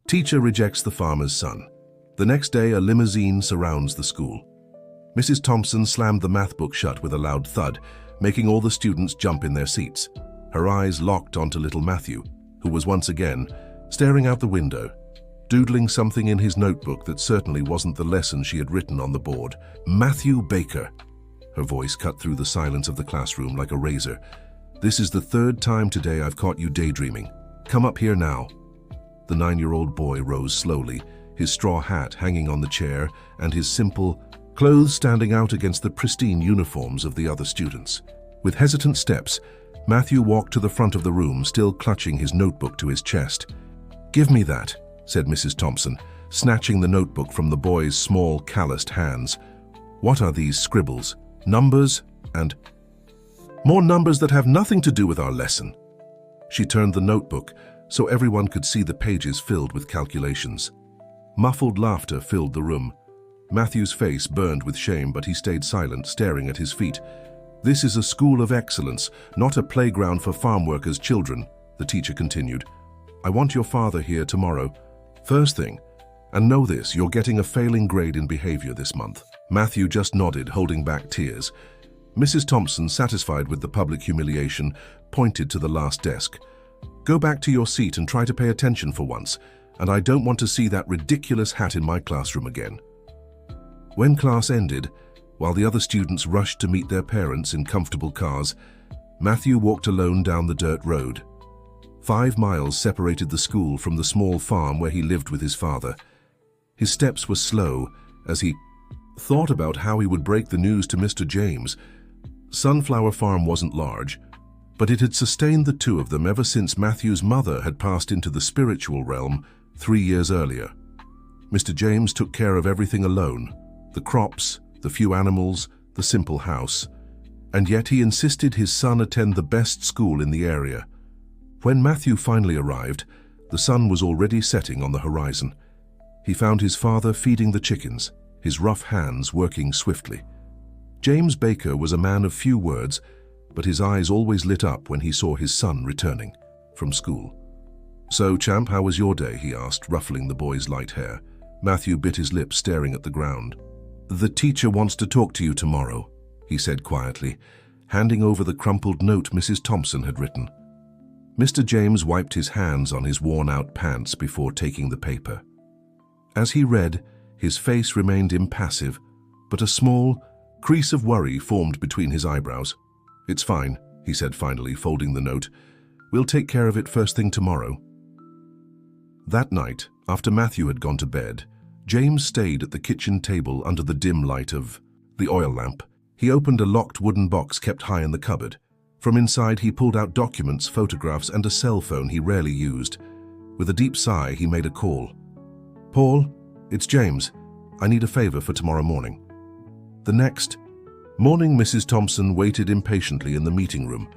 Teacher rejects the farmer's son. The next day, a limousine surrounds the school. Mrs. Thompson slammed the math book shut with a loud thud, making all the students jump in their seats. Her eyes locked onto little Matthew, who was once again staring out the window, doodling something in his notebook that certainly wasn't the lesson she had written on the board. Matthew Baker. Her voice cut through the silence of the classroom like a razor. This is the third time today I've caught you daydreaming. Come up here now. The 9-year-old boy rose slowly, his straw hat hanging on the chair and his simple clothes standing out against the pristine uniforms of the other students. With hesitant steps, Matthew walked to the front of the room, still clutching his notebook to his chest. "Give me that," said Mrs. Thompson, snatching the notebook from the boy's small, calloused hands. "What are these scribbles? Numbers and more numbers that have nothing to do with our lesson." She turned the notebook so everyone could see the pages filled with calculations. Muffled laughter filled the room. Matthew's face burned with shame, but he stayed silent, staring at his feet. "This is a school of excellence, not a playground for farm workers' children," the teacher continued. "I want your father here tomorrow, first thing. And know this, you're getting a failing grade in behavior this month." Matthew just nodded, holding back tears. Mrs. Thompson, satisfied with the public humiliation, pointed to the last desk. "Go back to your seat and try to pay attention for once, and I don't want to see that ridiculous hat in my classroom again." When class ended, while the other students rushed to meet their parents in comfortable cars, Matthew walked alone down the dirt road. 5 miles separated the school from the small farm where he lived with his father. His steps were slow as he thought about how he would break the news to Mr. James. Sunflower Farm wasn't large, but it had sustained the two of them ever since Matthew's mother had passed into the spiritual realm 3 years earlier. Mr. James took care of everything alone, the crops, the few animals, the simple house, and yet he insisted his son attend the best school in the area. When Matthew finally arrived, the sun was already setting on the horizon. He found his father feeding the chickens, his rough hands working swiftly. James Baker was a man of few words, but his eyes always lit up when he saw his son returning from school. "So, champ, how was your day?" he asked, ruffling the boy's light hair. Matthew bit his lip, staring at the ground. "The teacher wants to talk to you tomorrow," he said quietly, handing over the crumpled note Mrs. Thompson had written. Mr. James wiped his hands on his worn-out pants before taking the paper. As he read, his face remained impassive, but a small crease of worry formed between his eyebrows. "It's fine," he said finally, folding the note. "We'll take care of it first thing tomorrow." That night, after Matthew had gone to bed, James stayed at the kitchen table under the dim light of the oil lamp. He opened a locked wooden box kept high in the cupboard. From inside, he pulled out documents, photographs, and a cell phone he rarely used. With a deep sigh, he made a call. "Paul, it's James. I need a favor for tomorrow morning." The next morning, Mrs. Thompson waited impatiently in the meeting room.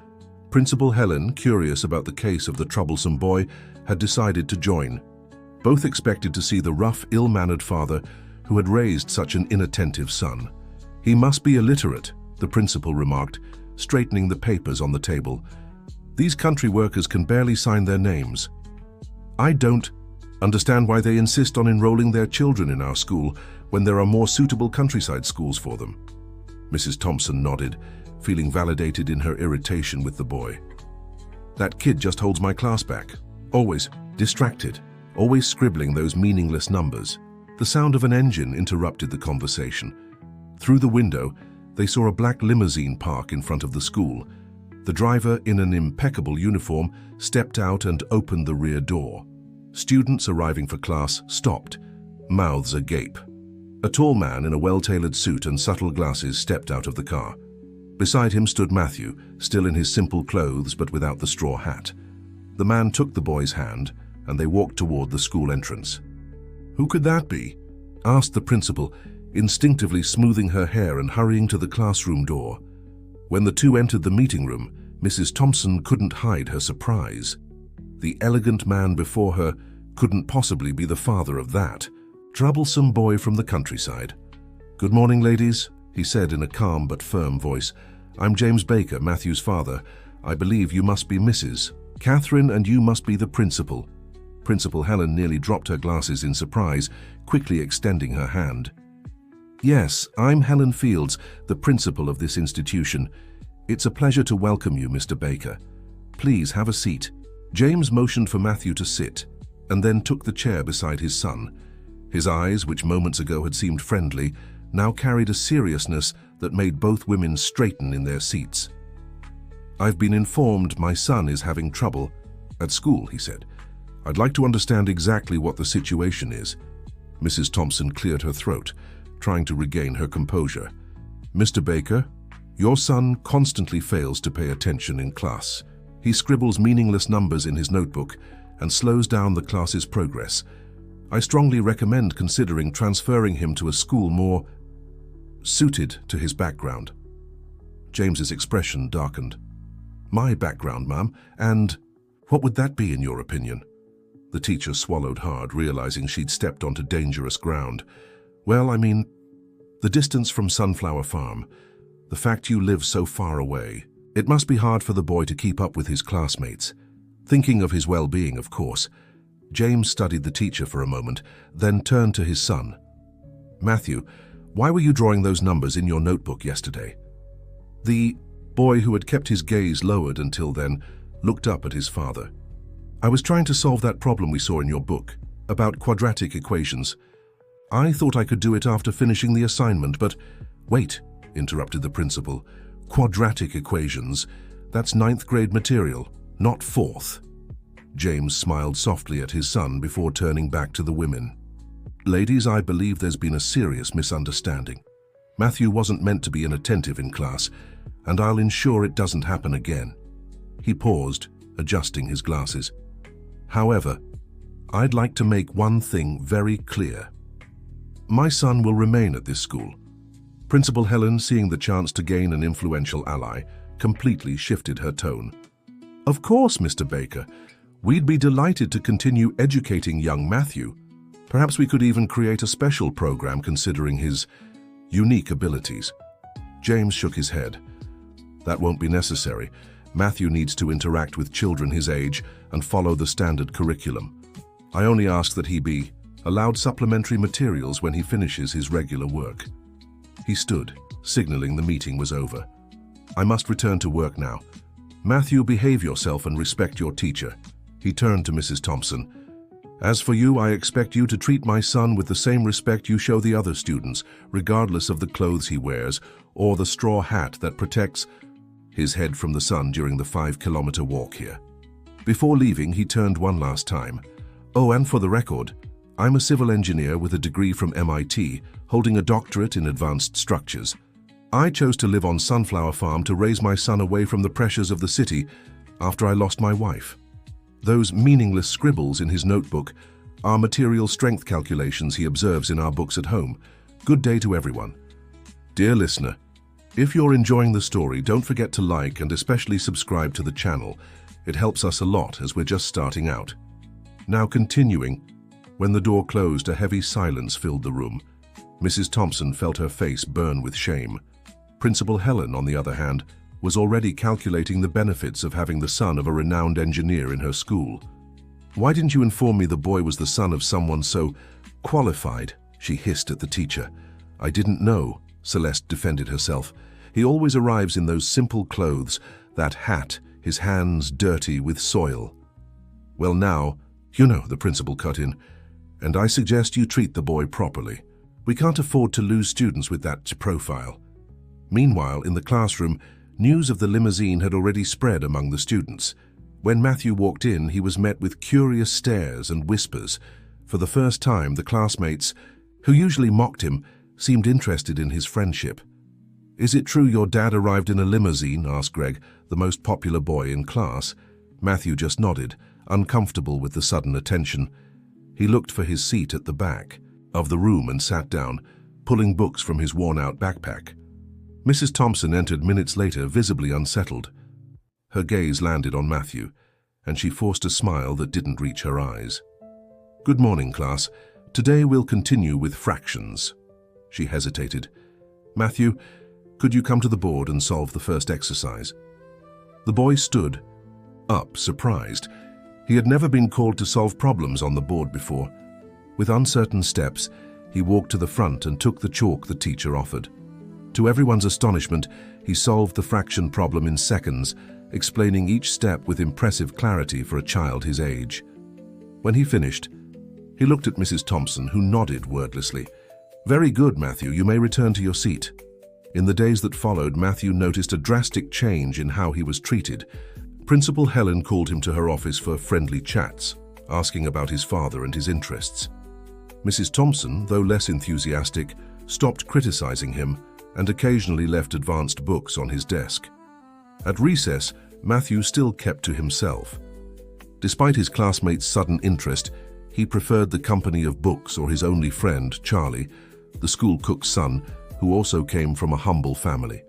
Principal Helen, curious about the case of the troublesome boy, had decided to join. Both expected to see the rough, ill-mannered father who had raised such an inattentive son. "He must be illiterate," the principal remarked, straightening the papers on the table. "These country workers can barely sign their names. I don't understand why they insist on enrolling their children in our school when there are more suitable countryside schools for them." Mrs. Thompson nodded, feeling validated in her irritation with the boy. "That kid just holds my class back. Always distracted, always scribbling those meaningless numbers." The sound of an engine interrupted the conversation. Through the window, they saw a black limousine park in front of the school. The driver, in an impeccable uniform, stepped out and opened the rear door. Students arriving for class stopped, mouths agape. A tall man in a well-tailored suit and subtle glasses stepped out of the car. Beside him stood Matthew, still in his simple clothes but without the straw hat. The man took the boy's hand, and they walked toward the school entrance. "Who could that be?" asked the principal, instinctively smoothing her hair and hurrying to the classroom door. When the two entered the meeting room, Mrs. Thompson couldn't hide her surprise. The elegant man before her couldn't possibly be the father of that troublesome boy from the countryside. "Good morning, ladies," he said in a calm but firm voice. "I'm James Baker, Matthew's father. I believe you must be Mrs. Catherine, and you must be the principal." Principal Helen nearly dropped her glasses in surprise, quickly extending her hand. "Yes, I'm Helen Fields, the principal of this institution. It's a pleasure to welcome you, Mr. Baker. Please have a seat." James motioned for Matthew to sit, and then took the chair beside his son. His eyes, which moments ago had seemed friendly, now carried a seriousness that made both women straighten in their seats. "I've been informed my son is having trouble at school," he said. "I'd like to understand exactly what the situation is." Mrs. Thompson cleared her throat, trying to regain her composure. "Mr. Baker, your son constantly fails to pay attention in class. He scribbles meaningless numbers in his notebook and slows down the class's progress. I strongly recommend considering transferring him to a school more suited to his background." James's expression darkened. "My background, ma'am, and what would that be in your opinion?" The teacher swallowed hard, realizing she'd stepped onto dangerous ground. "Well, I mean, the distance from Sunflower Farm, the fact you live so far away. It must be hard for the boy to keep up with his classmates. Thinking of his well-being, of course." James studied the teacher for a moment, then turned to his son. "Matthew, why were you drawing those numbers in your notebook yesterday?" The boy, who had kept his gaze lowered until then, looked up at his father. "I was trying to solve that problem we saw in your book, about quadratic equations. I thought I could do it after finishing the assignment, but—" "Wait," interrupted the principal. "Quadratic equations, that's 9th grade material, not 4th. James smiled softly at his son before turning back to the women. "Ladies, I believe there's been a serious misunderstanding. Matthew wasn't meant to be inattentive in class, and I'll ensure it doesn't happen again." He paused, adjusting his glasses. "However, I'd like to make one thing very clear. My son will remain at this school." Principal Helen, seeing the chance to gain an influential ally, completely shifted her tone. "Of course, Mr. Baker. We'd be delighted to continue educating young Matthew. Perhaps we could even create a special program considering his unique abilities." James shook his head. "That won't be necessary. Matthew needs to interact with children his age and follow the standard curriculum. I only ask that he be allowed supplementary materials when he finishes his regular work." He stood, signaling the meeting was over. "I must return to work now. Matthew, behave yourself and respect your teacher." He turned to Mrs. Thompson. "As for you, I expect you to treat my son with the same respect you show the other students, regardless of the clothes he wears or the straw hat that protects his head from the sun during the 5-kilometer walk here." Before leaving, he turned one last time. "Oh, and for the record, I'm a civil engineer with a degree from MIT, holding a doctorate in advanced structures. I chose to live on Sunflower Farm to raise my son away from the pressures of the city after I lost my wife. Those meaningless scribbles in his notebook are material strength calculations he observes in our books at home. Good day to everyone." Dear listener, if you're enjoying the story, don't forget to like and especially subscribe to the channel. It helps us a lot as we're just starting out. Now continuing, when the door closed, a heavy silence filled the room. Mrs. Thompson felt her face burn with shame. Principal Helen, on the other hand, was already calculating the benefits of having the son of a renowned engineer in her school. "Why didn't you inform me the boy was the son of someone so qualified?" she hissed at the teacher. "I didn't know," Celeste defended herself. "He always arrives in those simple clothes, that hat, his hands dirty with soil." "Well now, the principal cut in, "and I suggest you treat the boy properly. We can't afford to lose students with that profile." Meanwhile, in the classroom, news of the limousine had already spread among the students. When Matthew walked in, he was met with curious stares and whispers. For the first time, the classmates, who usually mocked him, seemed interested in his friendship. "Is it true your dad arrived in a limousine?" asked Greg, the most popular boy in class. Matthew just nodded, uncomfortable with the sudden attention. He looked for his seat at the back of the room and sat down, pulling books from his worn-out backpack. Mrs. Thompson entered minutes later, visibly unsettled. Her gaze landed on Matthew, and she forced a smile that didn't reach her eyes. "Good morning, class. Today we'll continue with fractions." She hesitated. "Matthew, could you come to the board and solve the first exercise?" The boy stood up, surprised. He had never been called to solve problems on the board before. With uncertain steps, he walked to the front and took the chalk the teacher offered. To everyone's astonishment, he solved the fraction problem in seconds, explaining each step with impressive clarity for a child his age. When he finished, he looked at Mrs. Thompson, who nodded wordlessly. "Very good, Matthew. You may return to your seat." In the days that followed, Matthew noticed a drastic change in how he was treated. Principal Helen called him to her office for friendly chats, asking about his father and his interests. Mrs. Thompson, though less enthusiastic, stopped criticizing him and occasionally left advanced books on his desk. At recess, Matthew still kept to himself. Despite his classmates' sudden interest, he preferred the company of books or his only friend, Charlie, the school cook's son, who also came from a humble family.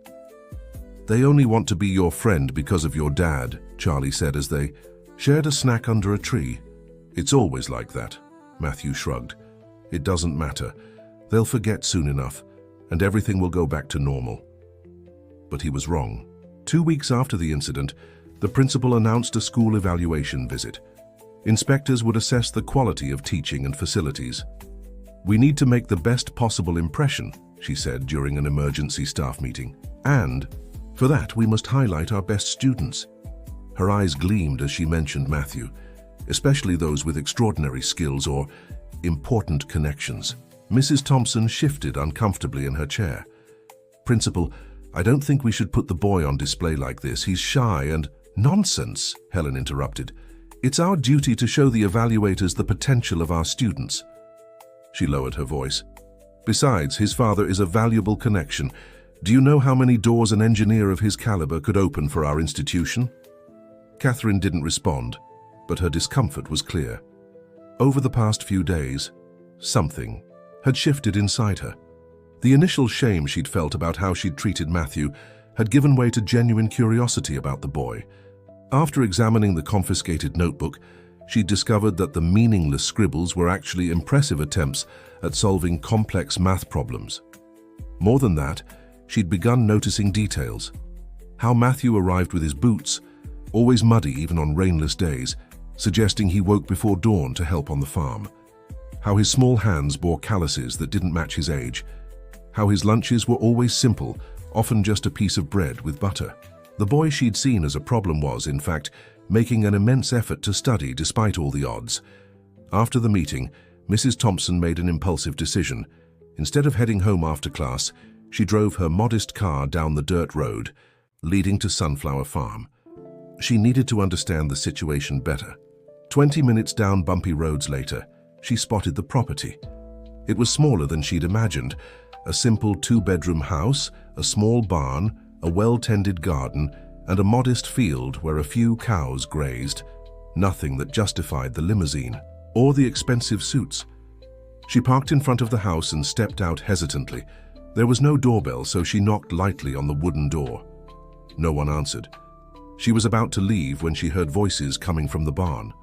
"They only want to be your friend because of your dad," Charlie said as they shared a snack under a tree. "It's always like that," Matthew shrugged. "It doesn't matter. They'll forget soon enough, and everything will go back to normal." But he was wrong. 2 weeks after the incident, the principal announced a school evaluation visit. Inspectors would assess the quality of teaching and facilities. "We need to make the best possible impression," she said during an emergency staff meeting. "And for that, we must highlight our best students." Her eyes gleamed as she mentioned Matthew, especially those with extraordinary skills or important connections. Mrs. Thompson shifted uncomfortably in her chair. "Principal, I don't think we should put the boy on display like this. He's shy and—" "Nonsense," Helen interrupted. "It's our duty to show the evaluators the potential of our students." She lowered her voice. "Besides, his father is a valuable connection. Do you know how many doors an engineer of his caliber could open for our institution?" Catherine didn't respond, but her discomfort was clear. Over the past few days, something had shifted inside her. The initial shame she'd felt about how she'd treated Matthew had given way to genuine curiosity about the boy. After examining the confiscated notebook, she discovered that the meaningless scribbles were actually impressive attempts at solving complex math problems. More than that, she'd begun noticing details. How Matthew arrived with his boots, always muddy even on rainless days, suggesting he woke before dawn to help on the farm. How his small hands bore calluses that didn't match his age. How his lunches were always simple, often just a piece of bread with butter. The boy she'd seen as a problem was, in fact, making an immense effort to study despite all the odds. After the meeting, Mrs. Thompson made an impulsive decision. Instead of heading home after class, she drove her modest car down the dirt road, leading to Sunflower Farm. She needed to understand the situation better. 20 minutes down bumpy roads later, she spotted the property. It was smaller than she'd imagined. A simple 2-bedroom house, a small barn, a well-tended garden, and a modest field where a few cows grazed. Nothing that justified the limousine or the expensive suits. She parked in front of the house and stepped out hesitantly. There was no doorbell, so she knocked lightly on the wooden door. No one answered. She was about to leave when she heard voices coming from the barn.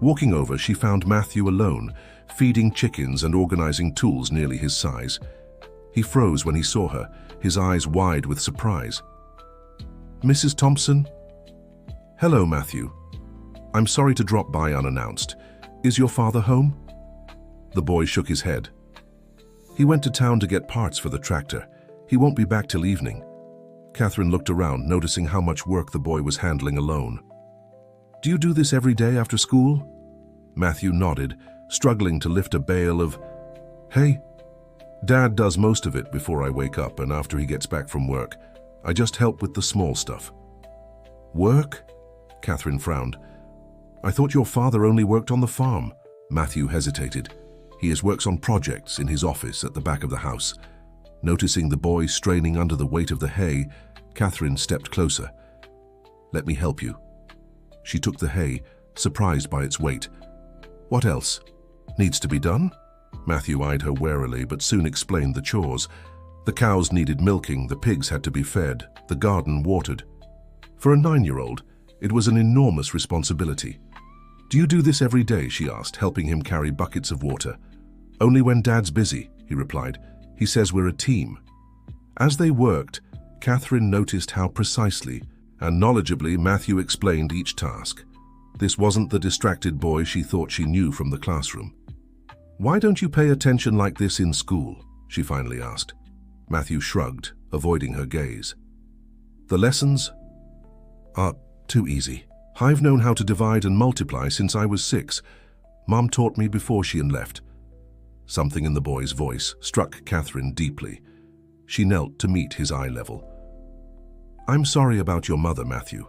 Walking over, she found Matthew alone, feeding chickens and organizing tools nearly his size. He froze when he saw her, his eyes wide with surprise. "Mrs. Thompson?" "Hello, Matthew. I'm sorry to drop by unannounced. Is your father home?" The boy shook his head. "He went to town to get parts for the tractor. He won't be back till evening." Catherine looked around, noticing how much work the boy was handling alone. "Do you do this every day after school?" Matthew nodded, struggling to lift a bale of hay. "Dad does most of it before I wake up and after he gets back from work. I just help with the small stuff." "Work?" Catherine frowned. "I thought your father only worked on the farm." Matthew hesitated. "He works on projects in his office at the back of the house." Noticing the boy straining under the weight of the hay, Catherine stepped closer. "Let me help you." She took the hay, surprised by its weight. "What else? Needs to be done?" Matthew eyed her warily, but soon explained the chores. The cows needed milking, the pigs had to be fed, the garden watered. For a 9-year-old, it was an enormous responsibility. "Do you do this every day?" she asked, helping him carry buckets of water. "Only when Dad's busy," he replied. "He says we're a team." As they worked, Catherine noticed how precisely and knowledgeably Matthew explained each task. This wasn't the distracted boy she thought she knew from the classroom. "Why don't you pay attention like this in school?" she finally asked. Matthew shrugged, avoiding her gaze. "The lessons are too easy. I've known how to divide and multiply since I was 6. Mom taught me before she left." Something in the boy's voice struck Catherine deeply. She knelt to meet his eye level. "I'm sorry about your mother, Matthew.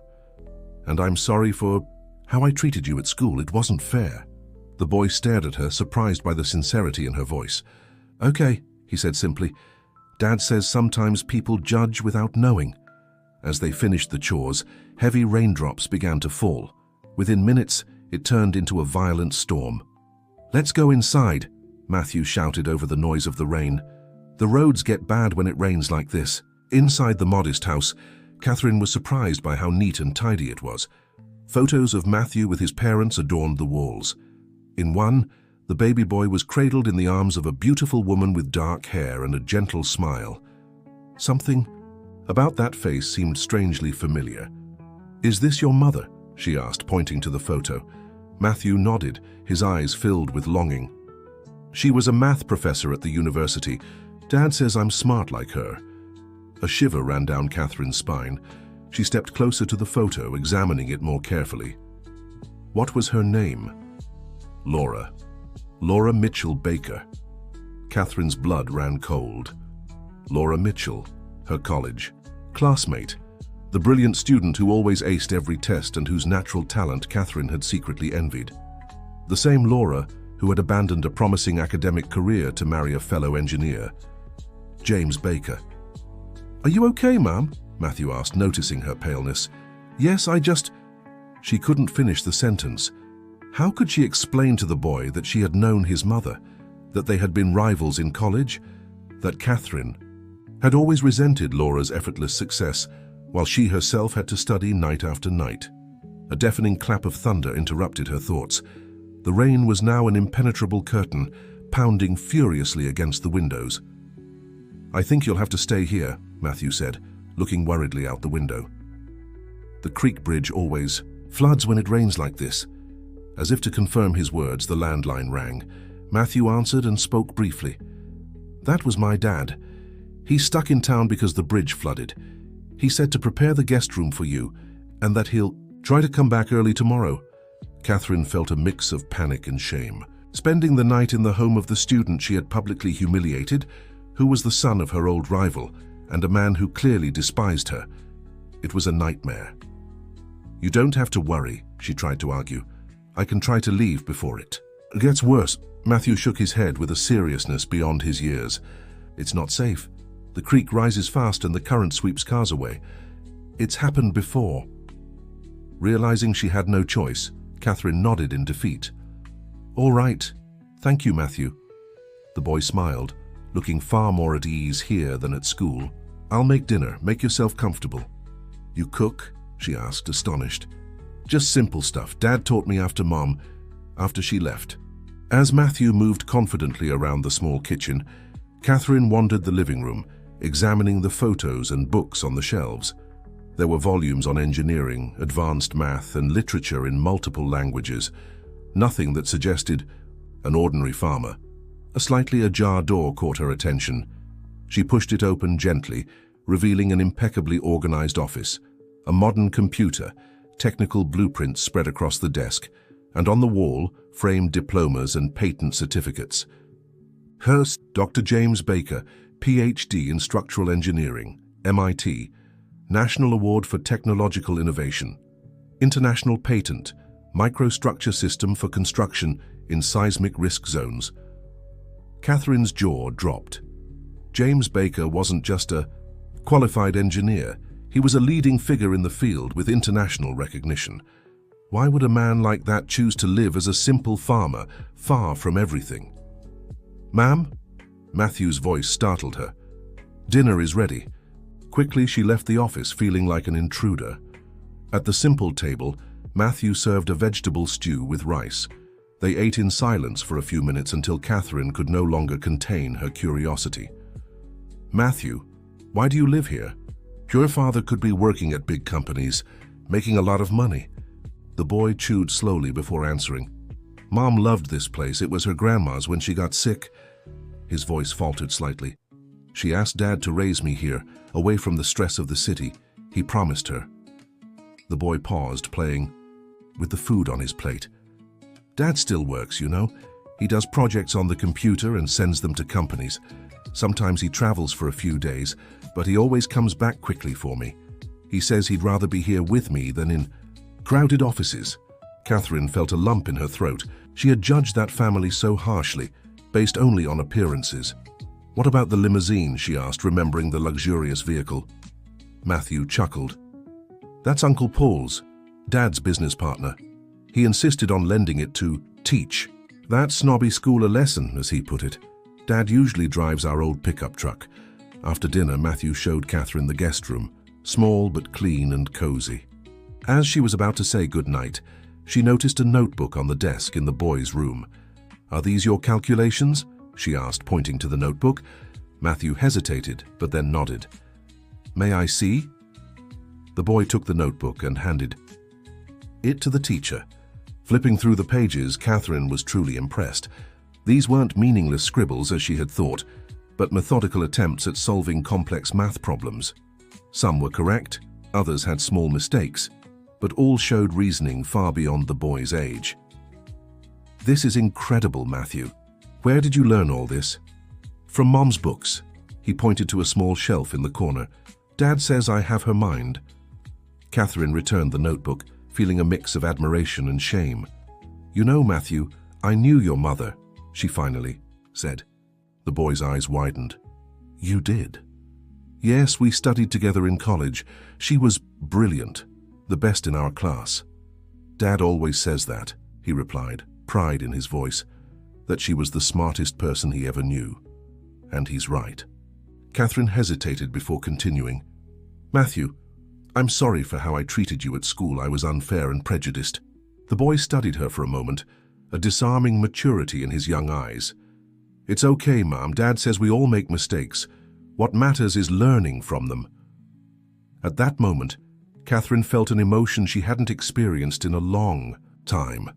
And I'm sorry for how I treated you at school. It wasn't fair." The boy stared at her, surprised by the sincerity in her voice. "Okay," he said simply. "Dad says sometimes people judge without knowing." As they finished the chores, heavy raindrops began to fall. Within minutes, it turned into a violent storm. "Let's go inside," Matthew shouted over the noise of the rain. "The roads get bad when it rains like this." Inside the modest house, Catherine was surprised by how neat and tidy it was. Photos of Matthew with his parents adorned the walls. In one, the baby boy was cradled in the arms of a beautiful woman with dark hair and a gentle smile. Something about that face seemed strangely familiar. "Is this your mother?" she asked, pointing to the photo. Matthew nodded, his eyes filled with longing. "She was a math professor at the university. Dad says I'm smart like her." A shiver ran down Catherine's spine. She stepped closer to the photo, examining it more carefully. What was her name? Laura. Laura Mitchell Baker. Catherine's blood ran cold. Laura Mitchell, her college classmate, the brilliant student who always aced every test and whose natural talent Catherine had secretly envied. The same Laura who had abandoned a promising academic career to marry a fellow engineer. James Baker. "Are you okay, Ma'am?" Matthew asked, noticing her paleness. "Yes, I just—" She couldn't finish the sentence. How could she explain to the boy that she had known his mother, that they had been rivals in college, that Catherine had always resented Laura's effortless success, while she herself had to study night after night? A deafening clap of thunder interrupted her thoughts. The rain was now an impenetrable curtain, pounding furiously against the windows. "I think you'll have to stay here," Matthew said, looking worriedly out the window. "The creek bridge always floods when it rains like this." As if to confirm his words, the landline rang. Matthew answered and spoke briefly. "That was my dad. He's stuck in town because the bridge flooded. He said to prepare the guest room for you, and that he'll try to come back early tomorrow." Catherine felt a mix of panic and shame. Spending the night in the home of the student she had publicly humiliated, who was the son of her old rival, and a man who clearly despised her. It was a nightmare. "You don't have to worry," she tried to argue. "I can try to leave before it gets worse." Matthew shook his head with a seriousness beyond his years. "It's not safe. The creek rises fast and the current sweeps cars away. It's happened before." Realizing she had no choice, Catherine nodded in defeat. "All right. Thank you, Matthew." The boy smiled, looking far more at ease here than at school. "I'll make dinner. Make yourself comfortable." "You cook?" she asked, astonished. "Just simple stuff. Dad taught me after she left." As Matthew moved confidently around the small kitchen, Catherine wandered the living room, examining the photos and books on the shelves. There were volumes on engineering, advanced math, and literature in multiple languages. Nothing that suggested an ordinary farmer. A slightly ajar door caught her attention. She pushed it open gently, revealing an impeccably organized office. A modern computer, technical blueprints spread across the desk, and on the wall, framed diplomas and patent certificates. Hers, Dr. James Baker, Ph.D. in Structural Engineering, MIT, National Award for Technological Innovation, International Patent, Microstructure System for Construction in Seismic Risk Zones. Catherine's jaw dropped. James Baker wasn't just a qualified engineer. He was a leading figure in the field with international recognition. Why would a man like that choose to live as a simple farmer, far from everything? "Ma'am?" Matthew's voice startled her. "Dinner is ready." Quickly, she left the office, feeling like an intruder. At the simple table, Matthew served a vegetable stew with rice. They ate in silence for a few minutes until Catherine could no longer contain her curiosity. "Matthew, why do you live here? Your father could be working at big companies, making a lot of money." The boy chewed slowly before answering. Mom loved this place. It was her grandma's when she got sick. His voice faltered slightly. She asked Dad to raise me here, away from the stress of the city. He promised her. The boy paused, playing with the food on his plate. Dad still works, you know. He does projects on the computer and sends them to companies. Sometimes he travels for a few days, but he always comes back quickly for me. He says he'd rather be here with me than in crowded offices. Catherine felt a lump in her throat. She had judged that family so harshly, based only on appearances. What about the limousine, she asked, remembering the luxurious vehicle. Matthew chuckled. That's Uncle Paul's, Dad's business partner. He insisted on lending it to teach that snobby school a lesson, as he put it. Dad usually drives our old pickup truck. After dinner, Matthew showed Catherine the guest room, small but clean and cozy. As she was about to say goodnight, she noticed a notebook on the desk in the boys' room. Are these your calculations? She asked, pointing to the notebook. Matthew hesitated, but then nodded. May I see? The boy took the notebook and handed it to the teacher. Flipping through the pages, Catherine was truly impressed. These weren't meaningless scribbles as she had thought, but methodical attempts at solving complex math problems. Some were correct, others had small mistakes, but all showed reasoning far beyond the boy's age. This is incredible, Matthew. Where did you learn all this? From Mom's books. He pointed to a small shelf in the corner. Dad says I have her mind. Catherine returned the notebook, feeling a mix of admiration and shame. You know, Matthew, I knew your mother, she finally said. The boy's eyes widened. You did? Yes, we studied together in college. She was brilliant, the best in our class. Dad always says that, he replied, pride in his voice, that she was the smartest person he ever knew. And he's right. Catherine hesitated before continuing. Matthew, I'm sorry for how I treated you at school. I was unfair and prejudiced. The boy studied her for a moment, a disarming maturity in his young eyes. It's okay, Mom. Dad says we all make mistakes. What matters is learning from them. At that moment, Catherine felt an emotion she hadn't experienced in a long time.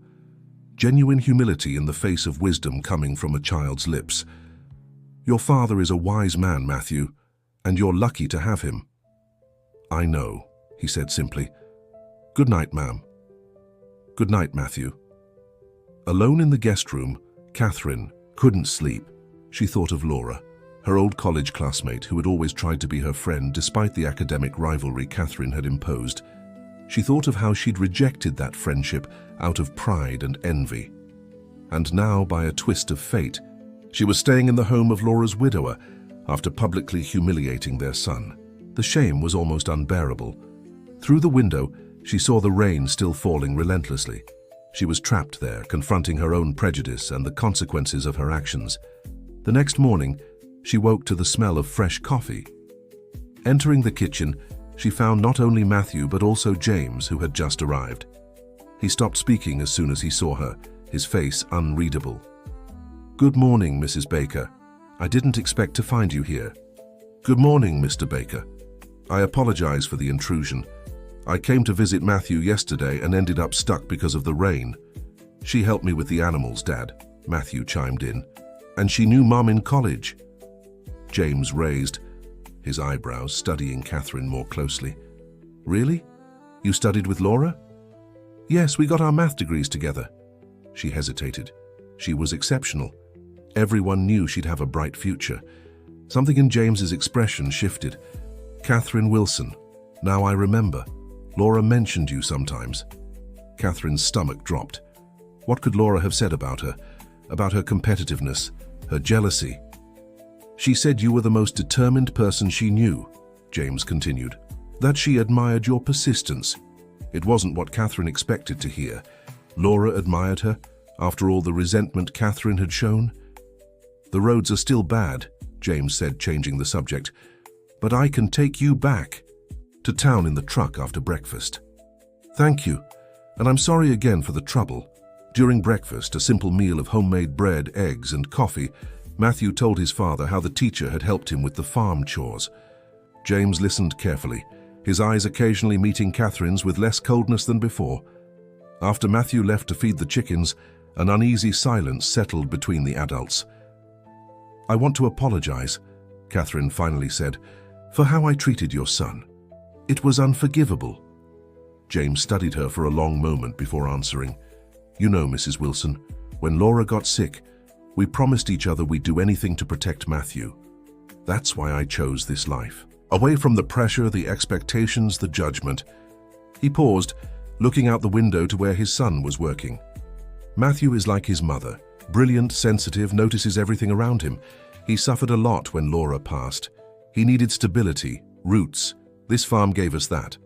Genuine humility in the face of wisdom coming from a child's lips. Your father is a wise man, Matthew, and you're lucky to have him. I know, he said simply. Good night, ma'am. Good night, Matthew. Alone in the guest room, Catherine couldn't sleep. She thought of Laura, her old college classmate who had always tried to be her friend despite the academic rivalry Catherine had imposed. She thought of how she'd rejected that friendship out of pride and envy. And now, by a twist of fate, she was staying in the home of Laura's widower after publicly humiliating their son. The shame was almost unbearable. Through the window, she saw the rain still falling relentlessly. She was trapped there, confronting her own prejudice and the consequences of her actions. The next morning, she woke to the smell of fresh coffee. Entering the kitchen, she found not only Matthew but also James, who had just arrived. He stopped speaking as soon as he saw her, his face unreadable. Good morning, Mrs. Baker. I didn't expect to find you here. Good morning, Mr. Baker. I apologize for the intrusion. I came to visit Matthew yesterday and ended up stuck because of the rain. She helped me with the animals, Dad, Matthew chimed in. And she knew Mom in college. James raised his eyebrows, studying Catherine more closely. Really? You studied with Laura? Yes, we got our math degrees together. She hesitated. She was exceptional. Everyone knew she'd have a bright future. Something in James's expression shifted. Catherine Wilson. Now I remember. Laura mentioned you sometimes. Catherine's stomach dropped. What could Laura have said about her? About her competitiveness, her jealousy? She said you were the most determined person she knew, James continued. That she admired your persistence. It wasn't what Catherine expected to hear. Laura admired her, after all the resentment Catherine had shown. The roads are still bad, James said, changing the subject. But I can take you back to town in the truck after breakfast. Thank you, and I'm sorry again for the trouble. During breakfast, a simple meal of homemade bread, eggs, and coffee, Matthew told his father how the teacher had helped him with the farm chores. James listened carefully, his eyes occasionally meeting Catherine's with less coldness than before. After Matthew left to feed the chickens, an uneasy silence settled between the adults. "I want to apologize," Catherine finally said, "for how I treated your son. It was unforgivable." James studied her for a long moment before answering. "You know, Mrs. Wilson, when Laura got sick, we promised each other we'd do anything to protect Matthew. That's why I chose this life. Away from the pressure, the expectations, the judgment." He paused, looking out the window to where his son was working. "Matthew is like his mother, brilliant, sensitive, notices everything around him. He suffered a lot when Laura passed. He needed stability, roots. This farm gave us that."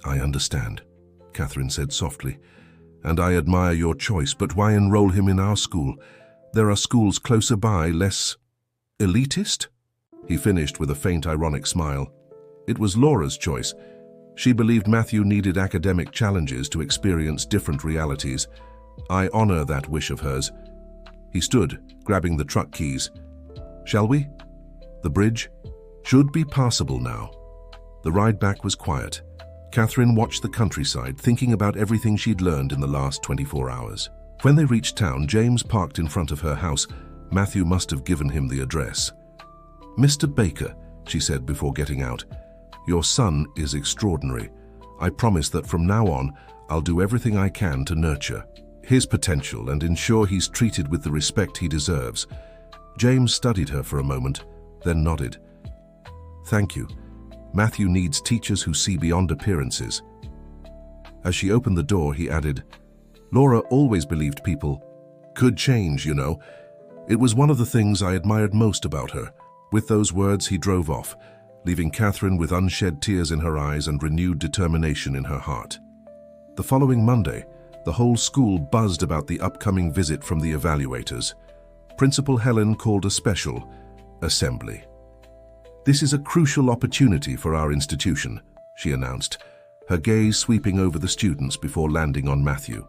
"I understand," Catherine said softly, "and I admire your choice, but why enroll him in our school? There are schools closer by, less elitist?" He finished with a faint ironic smile. It was Laura's choice. She believed Matthew needed academic challenges to experience different realities. I honor that wish of hers. He stood, grabbing the truck keys. "Shall we?" The bridge should be passable now. The ride back was quiet. Catherine watched the countryside, thinking about everything she'd learned in the last 24 hours. When they reached town, James parked in front of her house. Matthew must have given him the address. "Mr. Baker," she said before getting out, "your son is extraordinary. I promise that from now on, I'll do everything I can to nurture his potential and ensure he's treated with the respect he deserves." James studied her for a moment, then nodded. "Thank you. Matthew needs teachers who see beyond appearances." As she opened the door, he added, "Laura always believed people could change, you know. It was one of the things I admired most about her." With those words, he drove off, leaving Catherine with unshed tears in her eyes and renewed determination in her heart. The following Monday, the whole school buzzed about the upcoming visit from the evaluators. Principal Helen called a special assembly. "This is a crucial opportunity for our institution," she announced, her gaze sweeping over the students before landing on Matthew.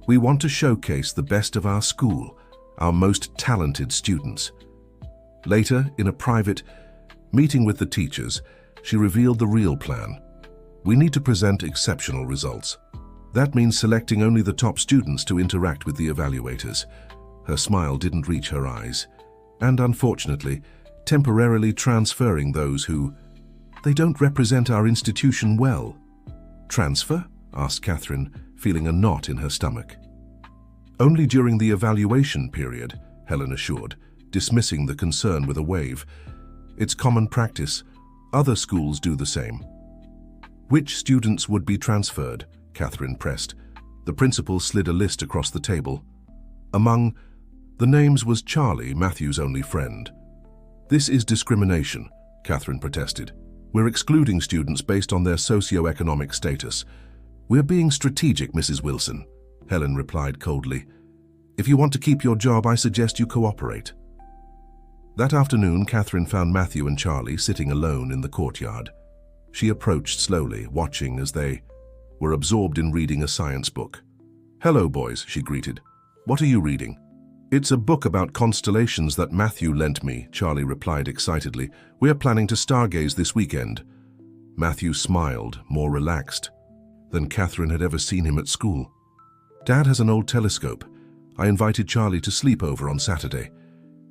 "We want to showcase the best of our school, our most talented students." Later, in a private meeting with the teachers, she revealed the real plan. "We need to present exceptional results. That means selecting only the top students to interact with the evaluators." Her smile didn't reach her eyes, and unfortunately, temporarily transferring those who they don't represent our institution well. "Transfer?" asked Catherine, feeling a knot in her stomach. "Only during the evaluation period," Helen assured, dismissing the concern with a wave. "It's common practice. Other schools do the same." "Which students would be transferred?" Catherine pressed. The principal slid a list across the table. Among the names was Charlie, Matthew's only friend. "This is discrimination," Catherine protested. "We're excluding students based on their socio-economic status." "We're being strategic, Mrs. Wilson," Helen replied coldly. "If you want to keep your job, I suggest you cooperate." That afternoon, Catherine found Matthew and Charlie sitting alone in the courtyard. She approached slowly, watching as they were absorbed in reading a science book. "Hello, boys," she greeted. "What are you reading?" "It's a book about constellations that Matthew lent me," Charlie replied excitedly. "We're planning to stargaze this weekend." Matthew smiled, more relaxed than Catherine had ever seen him at school. "Dad has an old telescope. I invited Charlie to sleep over on Saturday."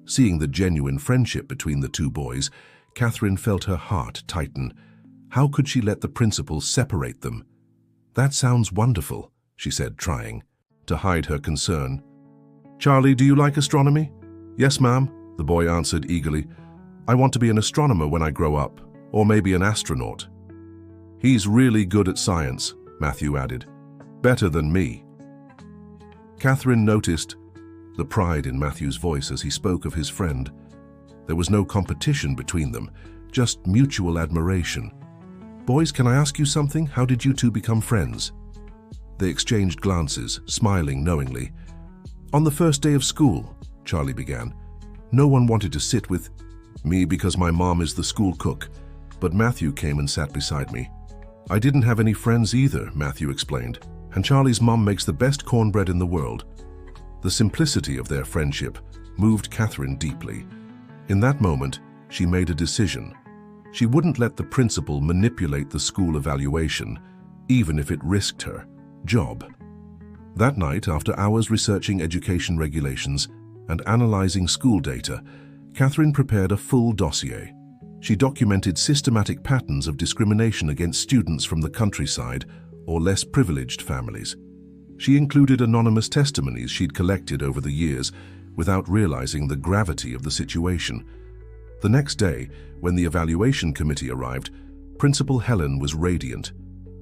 Seeing the genuine friendship between the two boys, Catherine felt her heart tighten. How could she let the principal separate them? "That sounds wonderful," she said, trying to hide her concern. "Charlie, do you like astronomy?" "Yes, ma'am," the boy answered eagerly. "I want to be an astronomer when I grow up, or maybe an astronaut." "He's really good at science," Matthew added. "Better than me." Catherine noticed the pride in Matthew's voice as he spoke of his friend. There was no competition between them, just mutual admiration. "Boys, can I ask you something? How did you two become friends?" They exchanged glances, smiling knowingly. "On the first day of school," Charlie began, "no one wanted to sit with me because my mom is the school cook, but Matthew came and sat beside me. I didn't have any friends either," Matthew explained, "and Charlie's mom makes the best cornbread in the world." The simplicity of their friendship moved Catherine deeply. In that moment, she made a decision. She wouldn't let the principal manipulate the school evaluation, even if it risked her job. That night, after hours researching education regulations and analyzing school data, Catherine prepared a full dossier. She documented systematic patterns of discrimination against students from the countryside or less privileged families. She included anonymous testimonies she'd collected over the years without realizing the gravity of the situation. The next day, when the evaluation committee arrived, Principal Helen was radiant.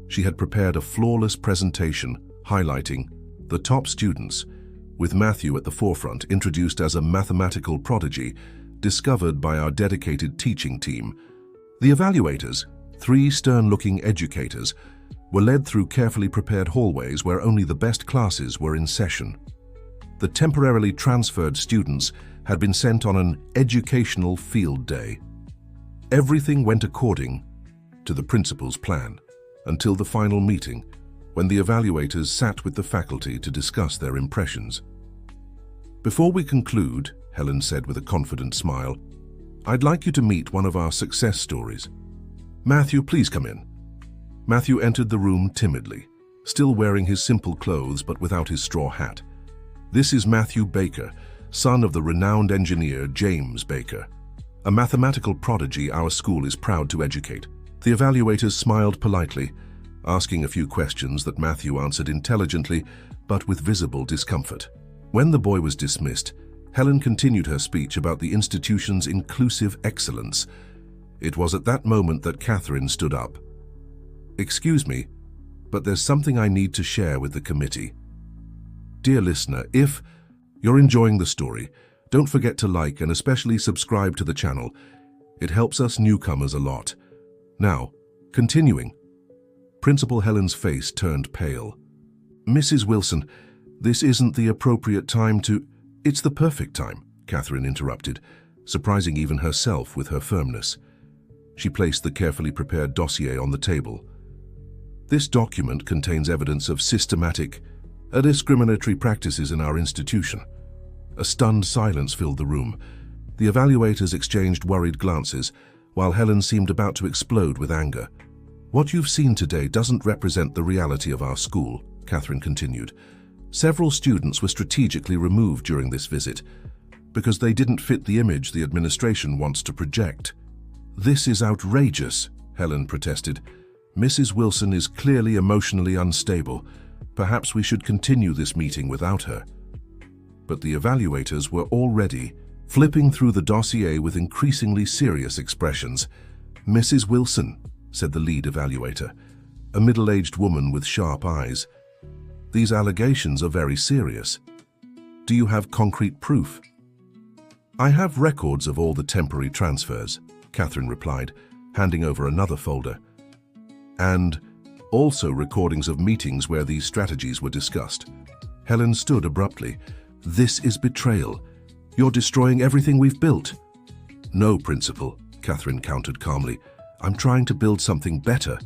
She had prepared a flawless presentation highlighting the top students, with Matthew at the forefront, introduced as a mathematical prodigy discovered by our dedicated teaching team. The evaluators, 3 stern-looking educators, were led through carefully prepared hallways where only the best classes were in session. The temporarily transferred students had been sent on an educational field day. Everything went according to the principal's plan until the final meeting, when the evaluators sat with the faculty to discuss their impressions. "Before we conclude," Helen said with a confident smile, "I'd like you to meet one of our success stories. Matthew, please come in." Matthew entered the room timidly, still wearing his simple clothes but without his straw hat. This is Matthew Baker, son of the renowned engineer James Baker, a mathematical prodigy our school is proud to educate. The evaluators smiled politely, asking a few questions that Matthew answered intelligently but with visible discomfort. When the boy was dismissed, Helen continued her speech about the institution's inclusive excellence. It was at that moment that Catherine stood up. "Excuse me, but there's something I need to share with the committee. Dear listener, if you're enjoying the story, don't forget to like and especially subscribe to the channel. It helps us newcomers a lot. Now, continuing." Principal Helen's face turned pale. "Mrs. Wilson, this isn't the appropriate time to—" "It's the perfect time," Catherine interrupted, surprising even herself with her firmness. She placed the carefully prepared dossier on the table. "This document contains evidence of systematic, discriminatory practices in our institution." A stunned silence filled the room. The evaluators exchanged worried glances, while Helen seemed about to explode with anger. "What you've seen today doesn't represent the reality of our school," Catherine continued. "Several students were strategically removed during this visit because they didn't fit the image the administration wants to project." "This is outrageous," Helen protested. "Mrs. Wilson is clearly emotionally unstable. Perhaps we should continue this meeting without her." But the evaluators were already flipping through the dossier with increasingly serious expressions. "Mrs. Wilson," said the lead evaluator, a middle-aged woman with sharp eyes, "these allegations are very serious. Do you have concrete proof?" "I have records of all the temporary transfers," Catherine replied, handing over another folder. "And also recordings of meetings where these strategies were discussed." Helen stood abruptly. "This is betrayal. You're destroying everything we've built." "No, Principal," Catherine countered calmly. "I'm trying to build something better,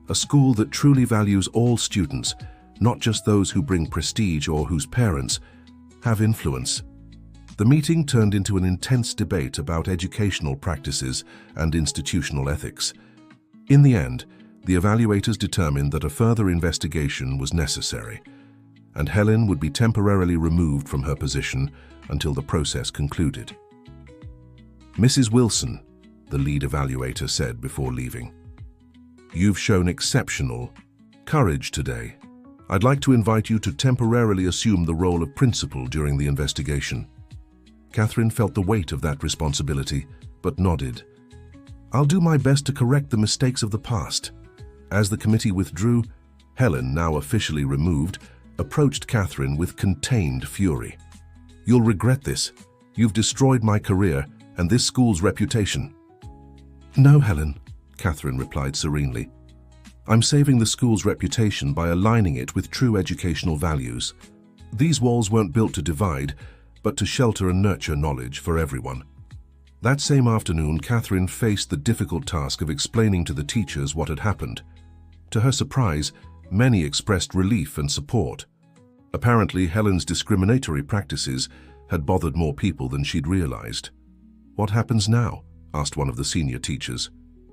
a school that truly values all students, not just those who bring prestige or whose parents have influence." The meeting turned into an intense debate about educational practices and institutional ethics. In the end, the evaluators determined that a further investigation was necessary, and Helen would be temporarily removed from her position until the process concluded. "Mrs. Wilson," the lead evaluator said before leaving, "you've shown exceptional courage today. I'd like to invite you to temporarily assume the role of principal during the investigation." Catherine felt the weight of that responsibility, but nodded. "I'll do my best to correct the mistakes of the past." As the committee withdrew, Helen, now officially removed, approached Catherine with contained fury. "You'll regret this. You've destroyed my career and this school's reputation." "No, Helen," Catherine replied serenely. "I'm saving the school's reputation by aligning it with true educational values. These walls weren't built to divide, but to shelter and nurture knowledge for everyone." That same afternoon, Catherine faced the difficult task of explaining to the teachers what had happened. To her surprise, many expressed relief and support. Apparently, Helen's discriminatory practices had bothered more people than she'd realized. "What happens now?" asked one of the senior teachers.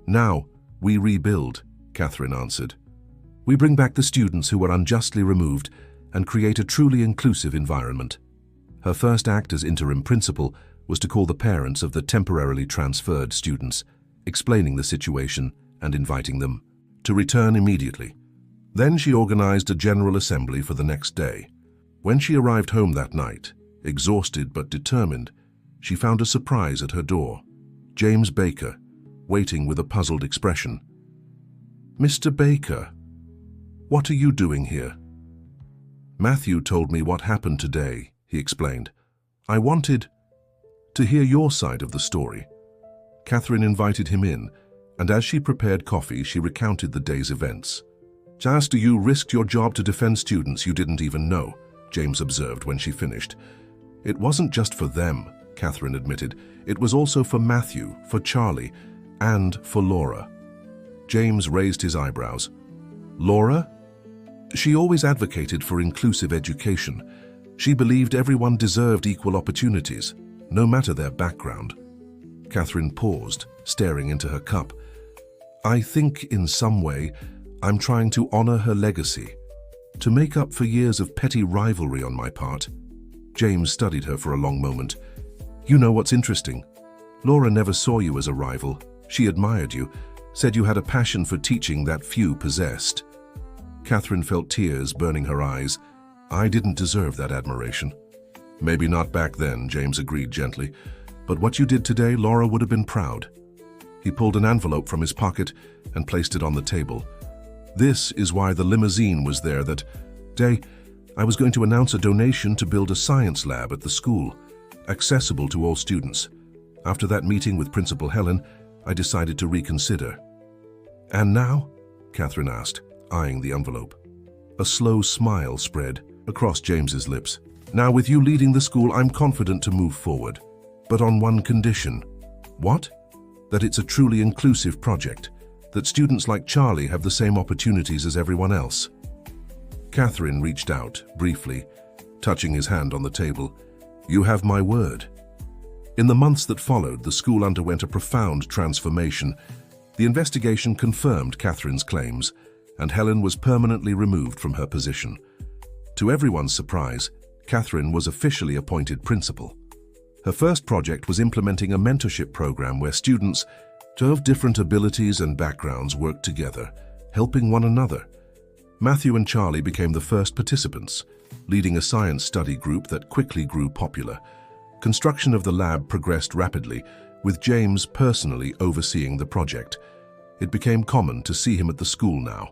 "Now, we rebuild," Catherine answered. "We bring back the students who were unjustly removed and create a truly inclusive environment. Her first act as interim principal was to call the parents of the temporarily transferred students, explaining the situation and inviting them to return immediately. Then she organized a general assembly for the next day. When she arrived home that night, exhausted but determined, she found a surprise at her door. James Baker, waiting with a puzzled expression. "Mr. Baker, what are you doing here?" "Matthew told me what happened today," he explained. "I wanted to hear your side of the story." Catherine invited him in, and as she prepared coffee, she recounted the day's events. "Just you risked your job to defend students you didn't even know," James observed when she finished. "It wasn't just for them," Catherine admitted. "It was also for Matthew, for Charlie, and for Laura." James raised his eyebrows. "Laura? She always advocated for inclusive education. She believed everyone deserved equal opportunities, no matter their background." Catherine paused, staring into her cup. "I think, in some way, I'm trying to honor her legacy, to make up for years of petty rivalry on my part." James studied her for a long moment. "You know what's interesting? Laura never saw you as a rival. She admired you, said you had a passion for teaching that few possessed." Catherine felt tears burning her eyes. "I didn't deserve that admiration." "Maybe not back then," James agreed gently. "But what you did today, Laura would have been proud." He pulled an envelope from his pocket and placed it on the table. "This is why the limousine was there that day. I was going to announce a donation to build a science lab at the school, accessible to all students. After that meeting with Principal Helen, I decided to reconsider." "And now?" Catherine asked, eyeing the envelope. A slow smile spread across James's lips. "Now, with you leading the school, I'm confident to move forward. But on one condition." "What?" "That it's a truly inclusive project, that students like Charlie have the same opportunities as everyone else." Catherine reached out, briefly, touching his hand on the table. "You have my word." In the months that followed, the school underwent a profound transformation. The investigation confirmed Catherine's claims, and Helen was permanently removed from her position. To everyone's surprise, Catherine was officially appointed principal. Her first project was implementing a mentorship program where students of different abilities and backgrounds worked together, helping one another. Matthew and Charlie became the first participants, leading a science study group that quickly grew popular. Construction of the lab progressed rapidly, with James personally overseeing the project. It became common to see him at the school now.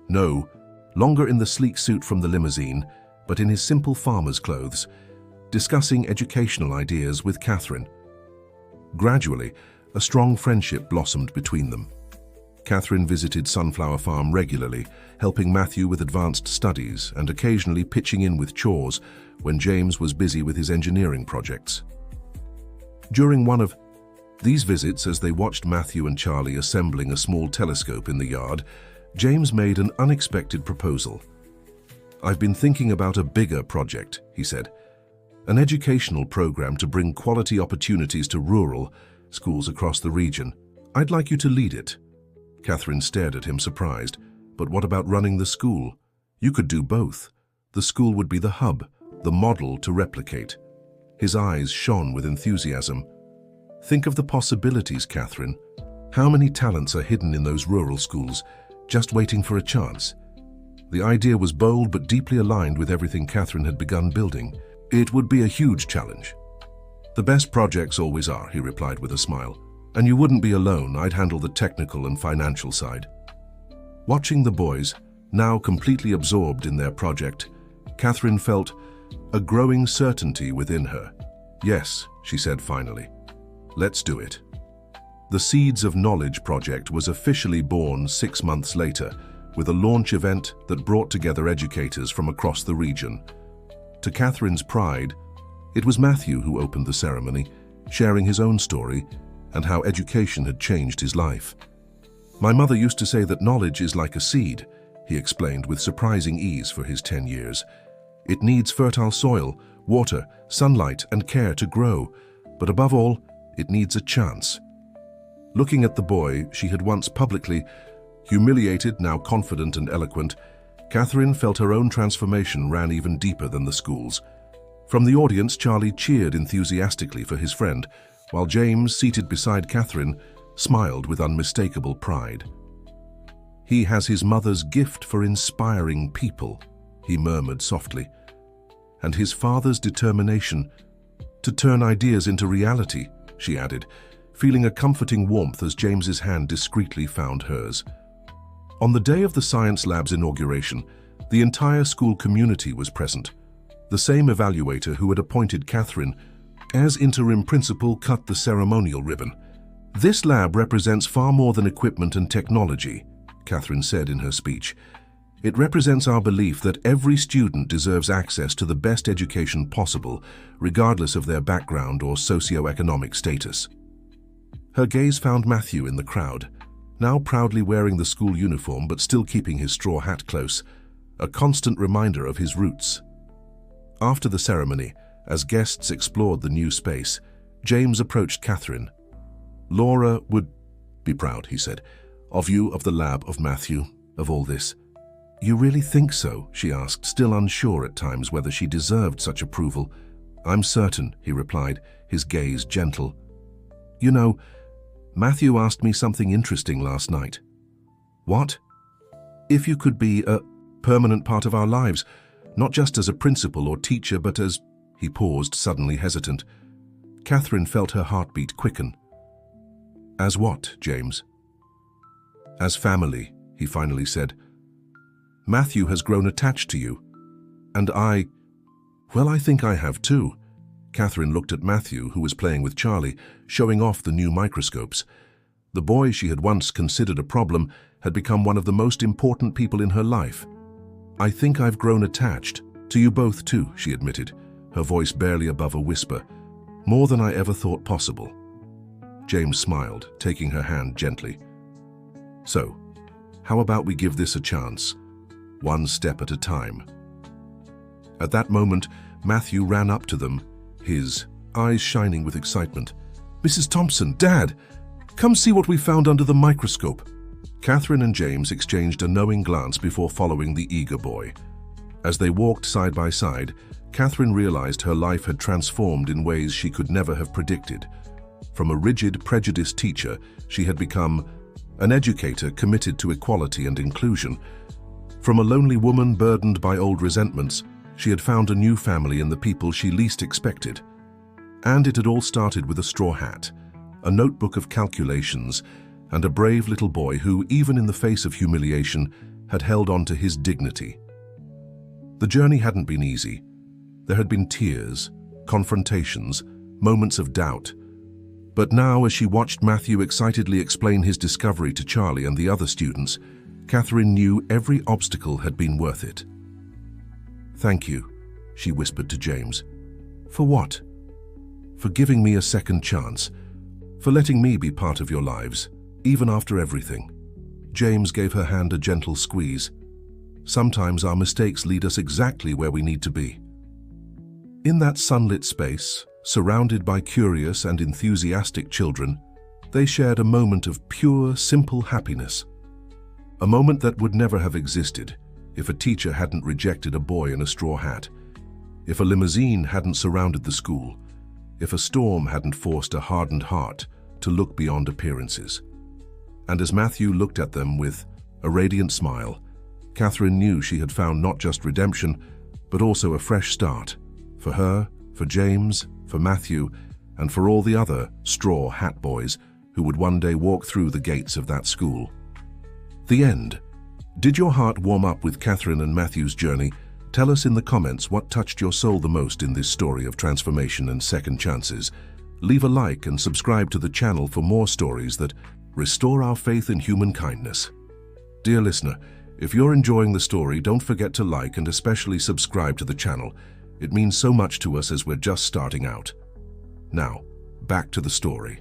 No longer in the sleek suit from the limousine, but in his simple farmer's clothes, discussing educational ideas with Catherine. Gradually, a strong friendship blossomed between them. Catherine visited Sunflower Farm regularly, helping Matthew with advanced studies and occasionally pitching in with chores when James was busy with his engineering projects. During one of these visits, as they watched Matthew and Charlie assembling a small telescope in the yard, James made an unexpected proposal. "I've been thinking about a bigger project," he said. "An educational program to bring quality opportunities to rural schools across the region. I'd like you to lead it." Catherine stared at him, surprised. "But what about running the school? You could do both. The school would be the hub, the model to replicate." His eyes shone with enthusiasm. "Think of the possibilities, Catherine. How many talents are hidden in those rural schools, just waiting for a chance?" The idea was bold but deeply aligned with everything Catherine had begun building. "It would be a huge challenge." "The best projects always are," he replied with a smile. "And you wouldn't be alone. I'd handle the technical and financial side." Watching the boys, now completely absorbed in their project, Catherine felt a growing certainty within her. "Yes," she said finally. "Let's do it." The Seeds of Knowledge project was officially born 6 months later, with a launch event that brought together educators from across the region. To Catherine's pride, it was Matthew who opened the ceremony, sharing his own story and how education had changed his life. "My mother used to say that knowledge is like a seed," he explained with surprising ease for his 10 years. "It needs fertile soil, water, sunlight, and care to grow, but above all, it needs a chance." Looking at the boy she had once publicly humiliated, now confident and eloquent, Catherine felt her own transformation ran even deeper than the school's. From the audience, Charlie cheered enthusiastically for his friend, while James, seated beside Catherine, smiled with unmistakable pride. "He has his mother's gift for inspiring people," he murmured softly, "and his father's determination to turn ideas into reality," she added, feeling a comforting warmth as James's hand discreetly found hers. On the day of the science lab's inauguration, the entire school community was present. The same evaluator who had appointed Catherine as interim principal cut the ceremonial ribbon. "This lab represents far more than equipment and technology," Catherine said in her speech. "It represents our belief that every student deserves access to the best education possible, regardless of their background or socio-economic status." Her gaze found Matthew in the crowd, now proudly wearing the school uniform but still keeping his straw hat close, a constant reminder of his roots. After the ceremony, as guests explored the new space, James approached Catherine. "Laura would be proud," he said, "of you, of the lab, of Matthew, of all this." "You really think so?" she asked, still unsure at times whether she deserved such approval. "I'm certain," he replied, his gaze gentle. "You know, Matthew asked me something interesting last night." "What?" "If you could be a permanent part of our lives, not just as a principal or teacher, but as—" He paused, suddenly hesitant. Catherine felt her heartbeat quicken. "As what, James?" "As family," he finally said. "Matthew has grown attached to you. And I think I have too." Catherine looked at Matthew, who was playing with Charlie, showing off the new microscopes. The boy she had once considered a problem had become one of the most important people in her life. "I think I've grown attached to you both too," she admitted, her voice barely above a whisper. "More than I ever thought possible." James smiled, taking her hand gently. "So, how about we give this a chance? One step at a time." At that moment, Matthew ran up to them, his eyes shining with excitement. "Mrs. Thompson, Dad, come see what we found under the microscope." Catherine and James exchanged a knowing glance before following the eager boy. As they walked side by side, Catherine realized her life had transformed in ways she could never have predicted. From a rigid, prejudiced teacher, she had become an educator committed to equality and inclusion. From a lonely woman burdened by old resentments, she had found a new family in the people she least expected. And it had all started with a straw hat, a notebook of calculations, and a brave little boy who, even in the face of humiliation, had held on to his dignity. The journey hadn't been easy. There had been tears, confrontations, moments of doubt. But now, as she watched Matthew excitedly explain his discovery to Charlie and the other students, Catherine knew every obstacle had been worth it. "Thank you," she whispered to James. "For what?" "For giving me a second chance, for letting me be part of your lives, even after everything." James gave her hand a gentle squeeze. "Sometimes our mistakes lead us exactly where we need to be." In that sunlit space, surrounded by curious and enthusiastic children, they shared a moment of pure, simple happiness. A moment that would never have existed if a teacher hadn't rejected a boy in a straw hat, if a limousine hadn't surrounded the school, if a storm hadn't forced a hardened heart to look beyond appearances. And as Matthew looked at them with a radiant smile, Catherine knew she had found not just redemption, but also a fresh start, for her, for James, for Matthew, and for all the other straw hat boys who would one day walk through the gates of that school. The end. Did your heart warm up with Catherine and Matthew's journey? Tell us in the comments what touched your soul the most in this story of transformation and second chances. Leave a like and subscribe to the channel for more stories that restore our faith in human kindness. Dear listener, if you're enjoying the story, don't forget to like and especially subscribe to the channel. It means so much to us as we're just starting out. Now, back to the story.